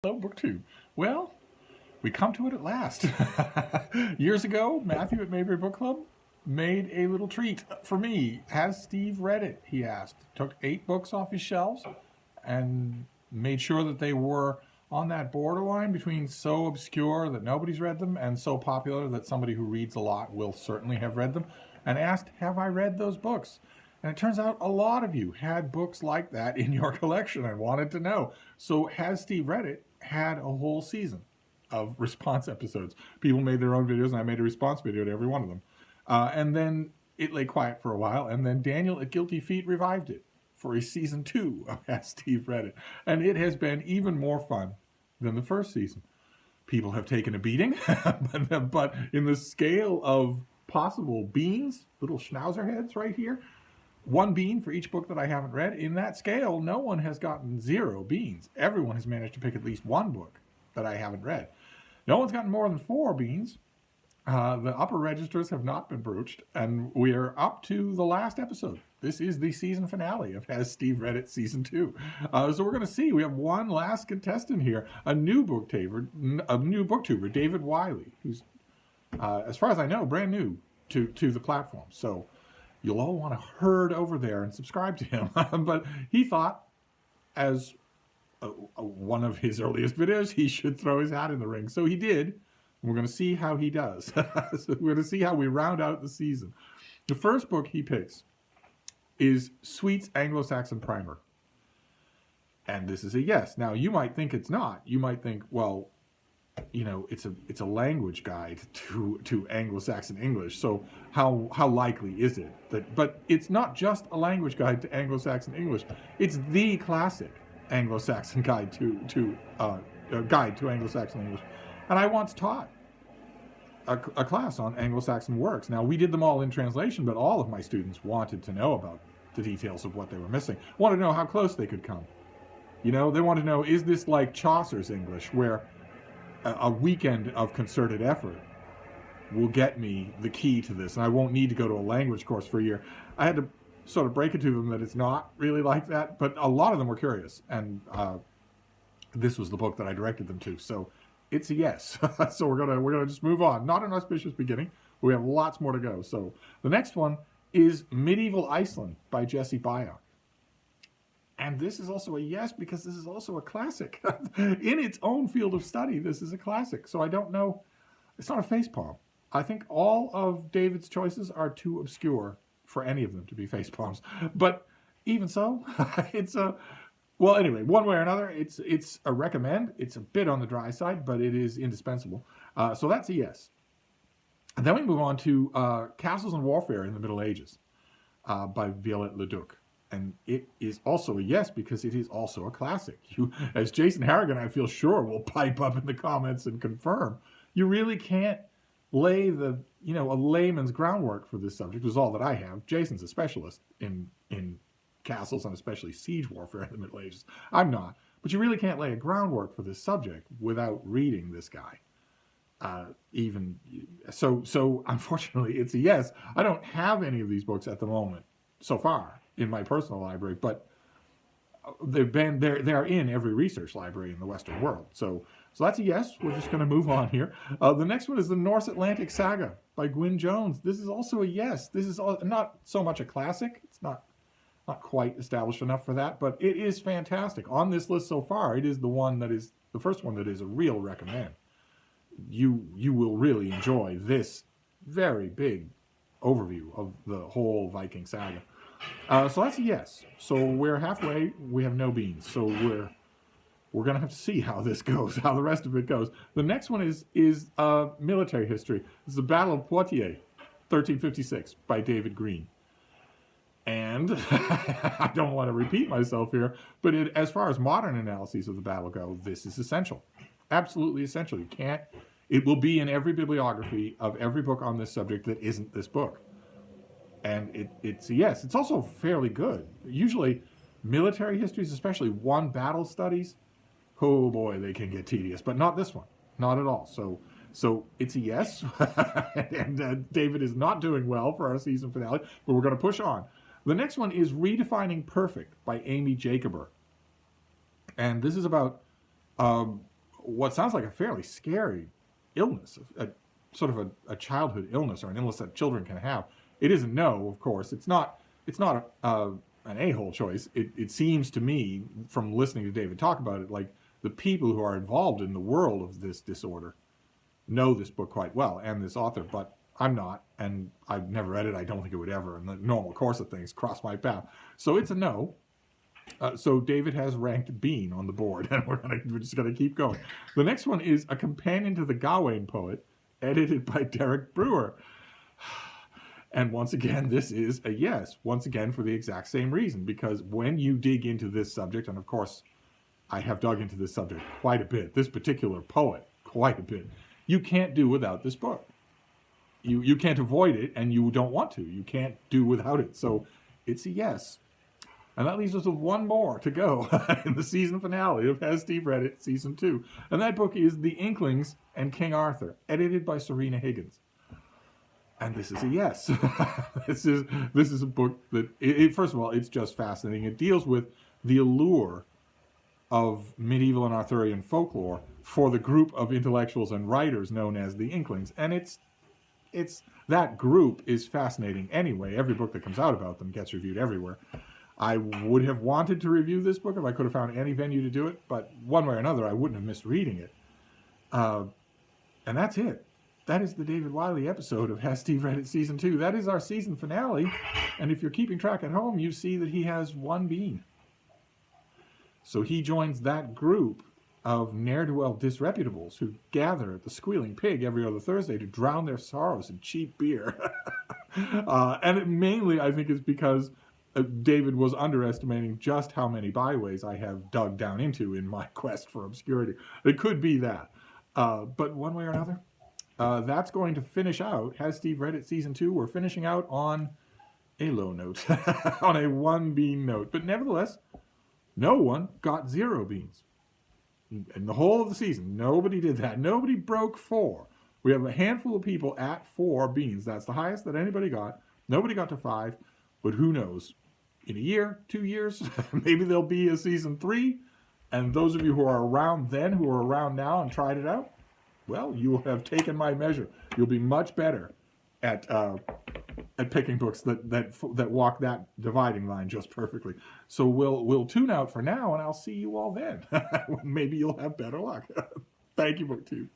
Hello, BookTube. Well, we come to it at last. Years ago, Matthew at Mayberry Book Club made a little treat for me. Has Steve read it? He asked. Took 8 books off his shelves and made sure that they were on that borderline between so obscure that nobody's read them and so popular that somebody who reads a lot will certainly have read them, and asked, have I read those books? And it turns out a lot of you had books like that in your collection and wanted to know. So Has Steve Read It had a whole season of response episodes. People made their own videos, and I made a response video to every one of them. And then it lay quiet for a while, and then Daniel at Guilty Feet revived it for a season 2 of Has Steve Read It. And it has been even more fun than the first season. People have taken a beating, but in the scale of possible beans, little schnauzer heads right here, 1 bean for each book that I haven't read. In that scale, no one has gotten 0 beans. Everyone has managed to pick at least 1 book that I haven't read. No one's gotten more than 4 beans. The upper registers have not been broached, and we are up to the last episode. This is the season finale of Has Steve Read It Season 2. So we're going to see. We have one last contestant here, a new booktuber, David Wiley, who's, as far as I know, brand new to the platform. So you'll all want to herd over there and subscribe to him. But he thought, as one of his earliest videos, he should throw his hat in the ring. So he did. We're going to see how he does. So we're going to see how we round out the season. The first book he picks is Sweet's Anglo-Saxon Primer. And this is a yes. Now, you might think it's not. You might think, well, you know, it's a language guide to Anglo-Saxon English. So how likely is it that? But it's not just a language guide to Anglo-Saxon English. It's the classic Anglo-Saxon guide to Anglo-Saxon English. And I once taught a class on Anglo-Saxon works. Now, we did them all in translation, but all of my students wanted to know about the details of what they were missing. Wanted to know how close they could come. You know, they wanted to know, is this like Chaucer's English, where a weekend of concerted effort will get me the key to this, and I won't need to go to a language course for a year. I had to sort of break it to them that it's not really like that, but a lot of them were curious, and this was the book that I directed them to, so it's a yes. So we're gonna just move on. Not an auspicious beginning. We have lots more to go. So the next one is Medieval Iceland by Jesse Byock. And this is also a yes, because this is also a classic. In its own field of study, this is a classic. So I don't know. It's not a facepalm. I think all of David's choices are too obscure for any of them to be facepalms. But even so, it's a... Well, anyway, one way or another, it's a recommend. It's a bit on the dry side, but it is indispensable. So that's a yes. And then we move on to Castles and Warfare in the Middle Ages by Viollet-le-duc. And it is also a yes, because it is also a classic. You, as Jason Harrigan, I feel sure, will pipe up in the comments and confirm, you really can't lay a layman's groundwork for this subject, is all that I have. Jason's a specialist in castles and especially siege warfare in the Middle Ages. I'm not. But you really can't lay a groundwork for this subject without reading this guy. So unfortunately, it's a yes. I don't have any of these books at the moment so far in my personal library, but they're in every research library in the Western world. So that's a yes. We're just going to move on here. The next one is the Norse Atlantic Saga by Gwyn Jones. This is also a yes. This is not so much a classic. It's not quite established enough for that, but it is fantastic. On this list so far, it is the first one that is a real recommend. You will really enjoy this very big overview of the whole Viking saga. So that's a yes. So we're halfway. We have no beans. So we're gonna have to see how this goes, how the rest of it goes. The next one is military history. This is the Battle of Poitiers, 1356 by David Green. And I don't want to repeat myself here, but as far as modern analyses of the battle go, this is essential. Absolutely essential. It will be in every bibliography of every book on this subject that isn't this book. And it's a yes. It's also fairly good. Usually military histories, especially one battle studies, oh boy, they can get tedious, but not this one. Not at all. So it's a yes. And David is not doing well for our season finale, but we're going to push on. The next one is Redefining Perfect by Amy Jacober. And this is about what sounds like a fairly scary illness, sort of a childhood illness or an illness that children can have. It isn't no, of course. It's not an a-hole choice. It seems to me, from listening to David talk about it, like the people who are involved in the world of this disorder know this book quite well and this author, but I'm not, and I've never read it. I don't think it would ever, in the normal course of things, cross my path. So it's a no. So David has ranked Bean on the board, and we're just going to keep going. The next one is A Companion to the Gawain-Poet, edited by Derek Brewer. And once again, this is a yes, once again for the exact same reason, because when you dig into this subject, and of course, I have dug into this subject quite a bit, this particular poet, quite a bit, you can't do without this book. You can't avoid it, and you don't want to. You can't do without it. So it's a yes. And that leaves us with one more to go in the season finale of Has Steve Read It, Season 2. And that book is The Inklings and King Arthur, edited by Sorina Higgins. And this is a yes. This is a book that, first of all, it's just fascinating. It deals with the allure of medieval and Arthurian folklore for the group of intellectuals and writers known as the Inklings. And it's that group is fascinating anyway. Every book that comes out about them gets reviewed everywhere. I would have wanted to review this book if I could have found any venue to do it, but one way or another, I wouldn't have missed reading it. And that's it. That is the David Wiley episode of Has Steve Read It Season 2. That is our season finale. And if you're keeping track at home, you see that he has one bean. So he joins that group of ne'er-do-well disreputables who gather at the Squealing Pig every other Thursday to drown their sorrows in cheap beer. And it mainly, I think, is because David was underestimating just how many byways I have dug down into in my quest for obscurity. It could be that. But one way or another, that's going to finish out Has Steve Read It Season 2. We're finishing out on a low note, on a one bean note. But nevertheless, no one got 0 beans. In the whole of the season, nobody did that. Nobody broke 4. We have a handful of people at 4 beans. That's the highest that anybody got. Nobody got to 5, but who knows? In a year, 2 years, maybe there'll be a season 3. And those of you who are around then, who are around now and tried it out, well, you will have taken my measure. You'll be much better at picking books that walk that dividing line just perfectly. So we'll tune out for now, and I'll see you all then. Maybe you'll have better luck. Thank you, BookTube.